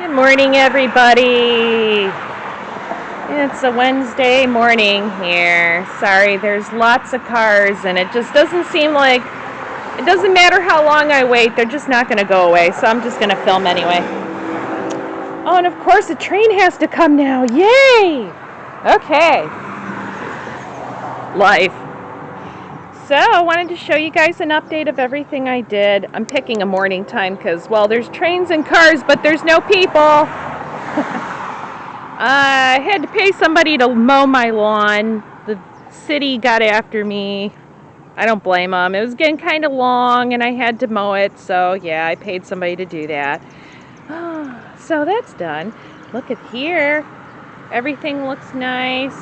Good morning, everybody. It's a Wednesday morning here. Sorry, there's lots of cars, and it just doesn't seem like, it doesn't matter how long I wait, they're just not going to go away, so I'm just going to film anyway. Oh, and of course, the train has to come now. Yay! Okay. Life. So, I wanted to show you guys an update of everything I did. I'm picking a morning time because, well, there's trains and cars, but there's no people. I had to pay somebody to mow my lawn. The city got after me. I don't blame them. It was getting kind of long and I had to mow it. So yeah, I paid somebody to do that. So that's done. Look at here. Everything looks nice.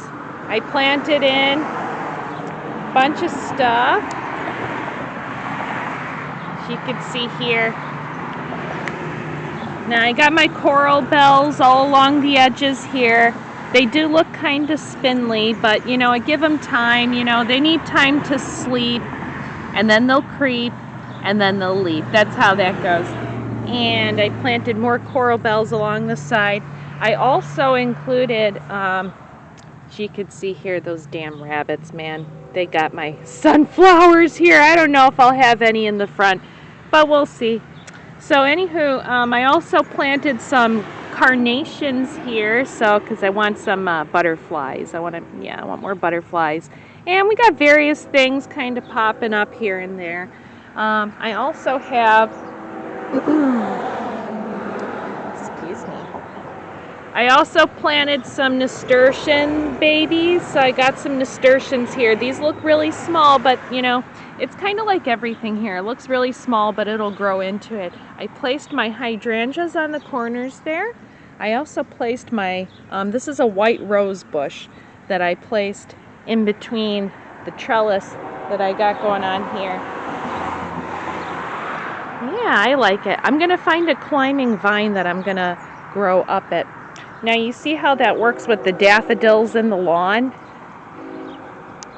I planted in a bunch of stuff. As you can see here. Now I got my coral bells all along the edges here. They do look kind of spindly, but you know, I give them time. You know, they need time to sleep, and then they'll creep, and then they'll leave. That's how that goes. And I planted more coral bells along the side. I also included, as you can see here, those damn rabbits, man. They got my sunflowers here. I don't know if I'll have any in the front, but we'll see. So anywho, I also planted some carnations here, so because I want some butterflies. I want more butterflies. And we got various things kind of popping up here and there. I also have, excuse me. I also planted some nasturtium babies, so I got some nasturtiums here. These look really small, but you know, it's kind of like everything here. It looks really small, but it'll grow into it. I placed my hydrangeas on the corners there. I also placed my, this is a white rose bush that I placed in between the trellis that I got going on here. Yeah, I like it. I'm gonna find a climbing vine that I'm gonna grow up it. Now you see how that works with the daffodils in the lawn?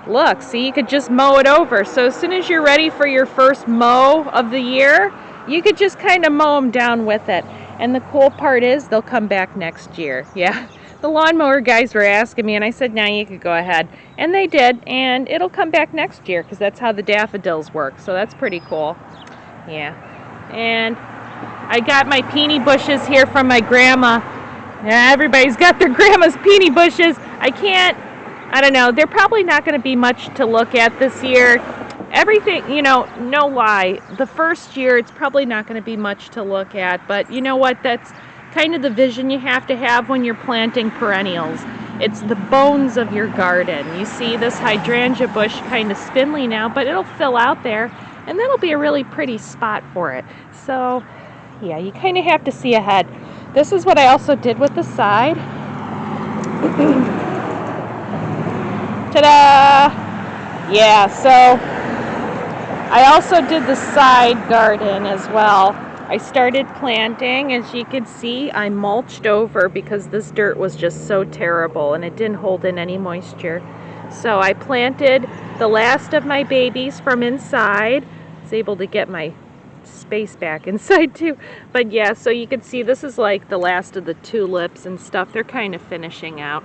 Look, see, you could just mow it over. So as soon as you're ready for your first mow of the year, you could just kind of mow them down with it. And the cool part is they'll come back next year. Yeah, the lawnmower guys were asking me and I said, nah, you could go ahead. And they did, and it'll come back next year because that's how the daffodils work. So that's pretty cool. Yeah, and I got my peony bushes here from my grandma. Yeah, everybody's got their grandma's peony bushes. I don't know, they're probably not going to be much to look at this year. Everything, you know, no lie, the first year it's probably not going to be much to look at, but you know what, that's kind of the vision you have to have when you're planting perennials. It's the bones of your garden. You see this hydrangea bush kind of spindly now, but it'll fill out there, and that'll be a really pretty spot for it. So, yeah, you kind of have to see ahead. This is what I also did with the side. Ta-da! Yeah, so I also did the side garden as well. I started planting. As you can see, I mulched over because this dirt was just so terrible and it didn't hold in any moisture. So I planted the last of my babies from inside. I was able to get my space back inside too. But yeah, so you can see this is like the last of the tulips and stuff. They're kind of finishing out.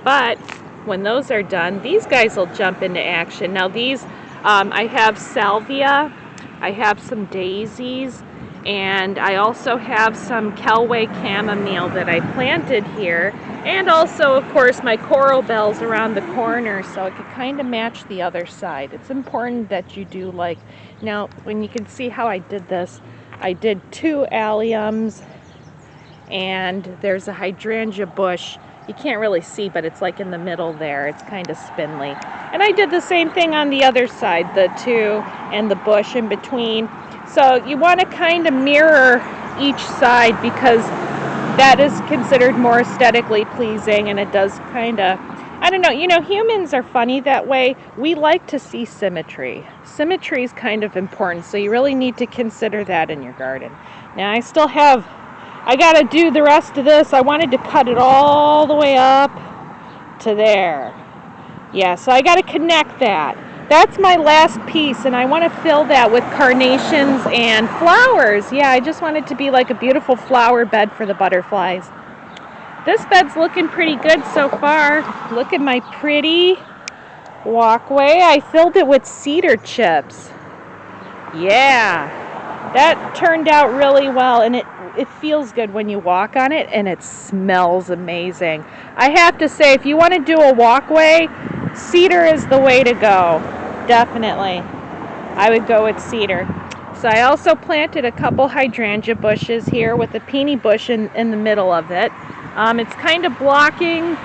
But when those are done, these guys will jump into action. Now these, I have salvia, I have some daisies, and I also have some Kelway chamomile that I planted here. And also, of course, my coral bells around the corner, so it could kind of match the other side. It's important that you do like, now when you can see how I did this, I did 2 alliums, and there's a hydrangea bush. You can't really see, but it's like in the middle there. It's kind of spindly. And I did the same thing on the other side, the 2 and the bush in between. So you want to kind of mirror each side because that is considered more aesthetically pleasing, and it does kind of, I don't know, you know, humans are funny that way. We like to see symmetry. Symmetry is kind of important, so you really need to consider that in your garden. Now I got to do the rest of this. I wanted to cut it all the way up to there. Yeah, so I got to connect that. That's my last piece, and I want to fill that with carnations and flowers. Yeah, I just want it to be like a beautiful flower bed for the butterflies. This bed's looking pretty good so far. Look at my pretty walkway. I filled it with cedar chips. Yeah, that turned out really well, and it feels good when you walk on it, and it smells amazing. I have to say, if you want to do a walkway, cedar is the way to go. Definitely. I would go with cedar. So I also planted a couple hydrangea bushes here with a peony bush in the middle of it. It's kind of blocking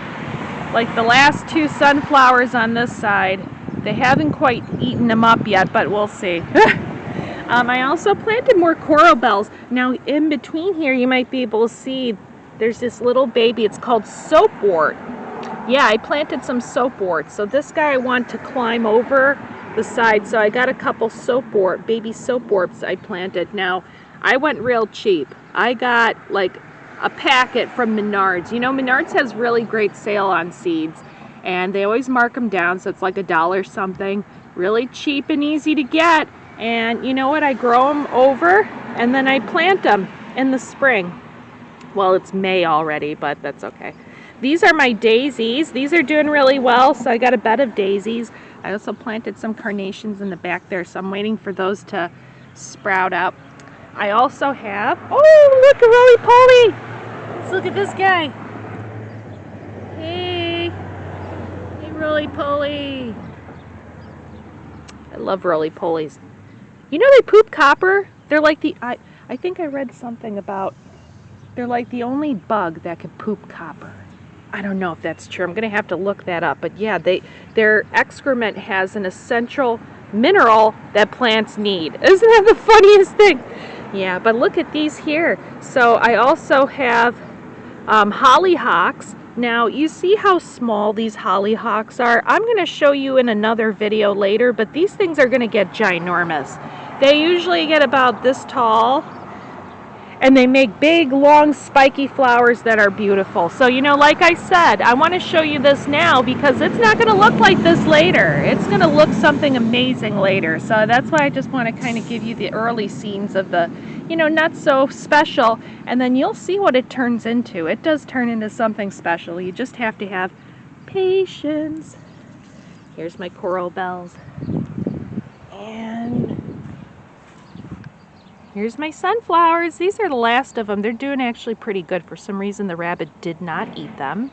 like the last two sunflowers on this side. They haven't quite eaten them up yet, but we'll see. I also planted more coral bells. Now in between here you might be able to see there's this little baby. It's called soapwort. Yeah, I planted some soapwort. So this guy I want to climb over the side. So I got a couple soapwort, baby soapworts I planted. Now I went real cheap. I got like a packet from Menards. You know, Menards has really great sale on seeds, and they always mark them down, so it's like $1 something. Really cheap and easy to get. And you know what? I grow them over, and then I plant them in the spring. Well, it's May already, but that's okay. These are my daisies. These are doing really well, so I got a bed of daisies. I also planted some carnations in the back there, so I'm waiting for those to sprout up. I also have, oh, look, a roly-poly. Let's look at this guy. Hey, roly-poly. I love roly-polies. You know they poop copper? They're like the, I think I read something about, they're like the only bug that can poop copper. I don't know if that's true. I'm going to have to look that up. But yeah, their excrement has an essential mineral that plants need. Isn't that the funniest thing? Yeah, but look at these here. So I also have hollyhocks. Now you see how small these hollyhocks are. I'm going to show you in another video later, but these things are going to get ginormous. They usually get about this tall, and they make big, long, spiky flowers that are beautiful. So, you know, like I said, I want to show you this now because it's not going to look like this later. It's going to look something amazing later. So that's why I just want to kind of give you the early scenes of the, you know, not so special. And then you'll see what it turns into. It does turn into something special. You just have to have patience. Here's my coral bells. And here's my sunflowers. These are the last of them. They're doing actually pretty good. For some reason, the rabbit did not eat them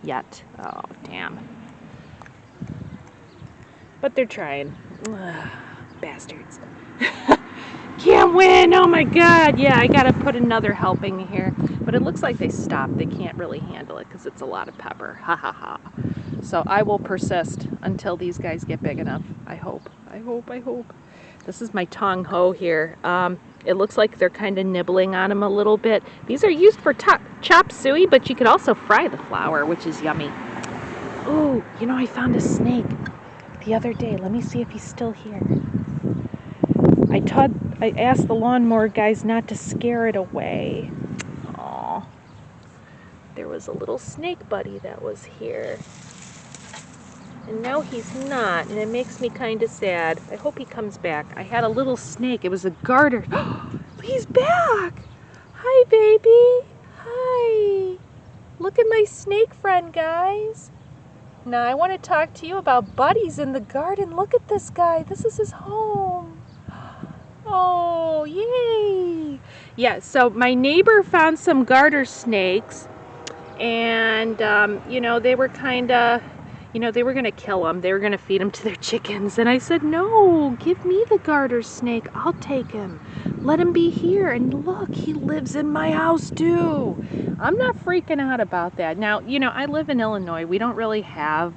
yet. Oh, damn. But they're trying. Ugh, bastards. Can't win. Oh, my God. Yeah, I got to put another helping here. But it looks like they stopped. They can't really handle it because it's a lot of pepper. Ha, ha, ha. So I will persist until these guys get big enough. I hope. I hope. I hope. This is my tong ho here. It looks like they're kind of nibbling on them a little bit. These are used for chop suey, but you could also fry the flour, which is yummy. Ooh, you know, I found a snake the other day. Let me see if he's still here. I asked the lawnmower guys not to scare it away. Aw. There was a little snake buddy that was here. And now he's not, and it makes me kind of sad. I hope he comes back. I had a little snake. It was a garter. He's back! Hi, baby. Hi. Look at my snake friend, guys. Now, I want to talk to you about buddies in the garden. Look at this guy. This is his home. Oh, yay. Yeah, so my neighbor found some garter snakes, and, you know, they were kind of... You know, they were going to kill them. They were going to feed them to their chickens. And I said, no, give me the garter snake. I'll take him. Let him be here. And look, he lives in my house too. I'm not freaking out about that. Now, you know, I live in Illinois. We don't really have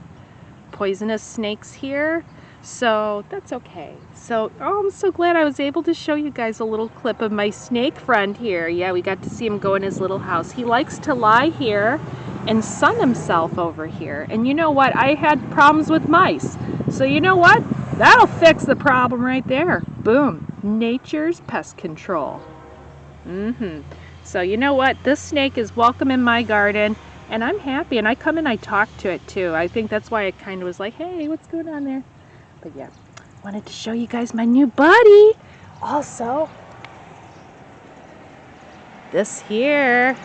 poisonous snakes here. So that's okay. So, oh, I'm so glad I was able to show you guys a little clip of my snake friend here. Yeah, we got to see him go in his little house. He likes to lie here and sun himself over here. And you know what? I had problems with mice. So you know what? That'll fix the problem right there. Boom. Nature's pest control. So you know what? This snake is welcome in my garden, and I'm happy. And I come and I talk to it too. I think that's why it kind of was like, hey, what's going on there? But yeah, wanted to show you guys my new buddy. Also, this here.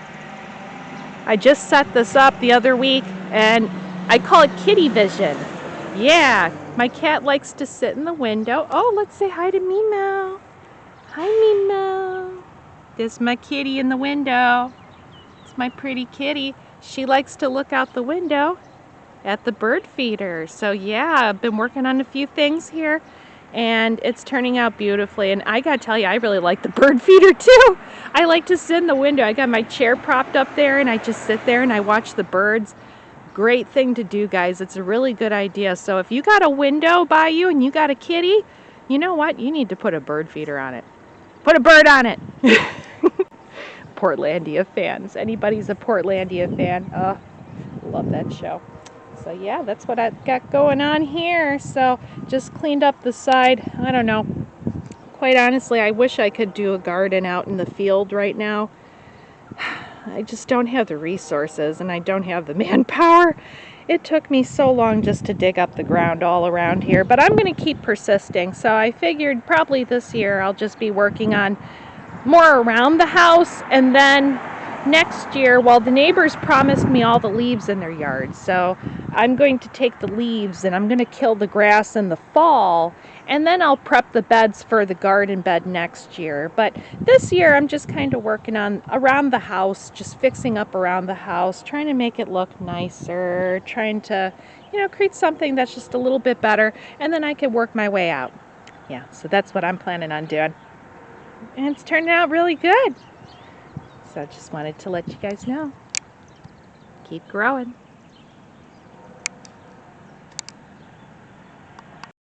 I just set this up the other week and I call it kitty vision. Yeah, my cat likes to sit in the window. Oh, let's say hi to Meow. Hi, Meow. There's my kitty in the window. It's my pretty kitty. She likes to look out the window at the bird feeder. So yeah, I've been working on a few things here and it's turning out beautifully. And I gotta tell you, I really like the bird feeder too. I like to sit in the window. I got my chair propped up there and I just sit there and I watch the birds. Great thing to do, guys. It's a really good idea. So if you got a window by you and you got a kitty, you know what? You need to put a bird feeder on it. Put a bird on it. Portlandia fans. Anybody's a Portlandia fan. Love that show. So yeah, that's what I've got going on here. So just cleaned up the side. I don't know. Quite honestly, I wish I could do a garden out in the field right now. I just don't have the resources and I don't have the manpower. It took me so long just to dig up the ground all around here, but I'm going to keep persisting. So I figured probably this year I'll just be working on more around the house, and then next year, well, the neighbors promised me all the leaves in their yard, so I'm going to take the leaves and I'm going to kill the grass in the fall, and then I'll prep the beds for the garden bed next year. But this year I'm just kind of working on around the house, just fixing up around the house, trying to make it look nicer, trying to, you know, create something that's just a little bit better, and then I can work my way out. Yeah, so that's what I'm planning on doing. And it's turning out really good. So I just wanted to let you guys know. Keep growing.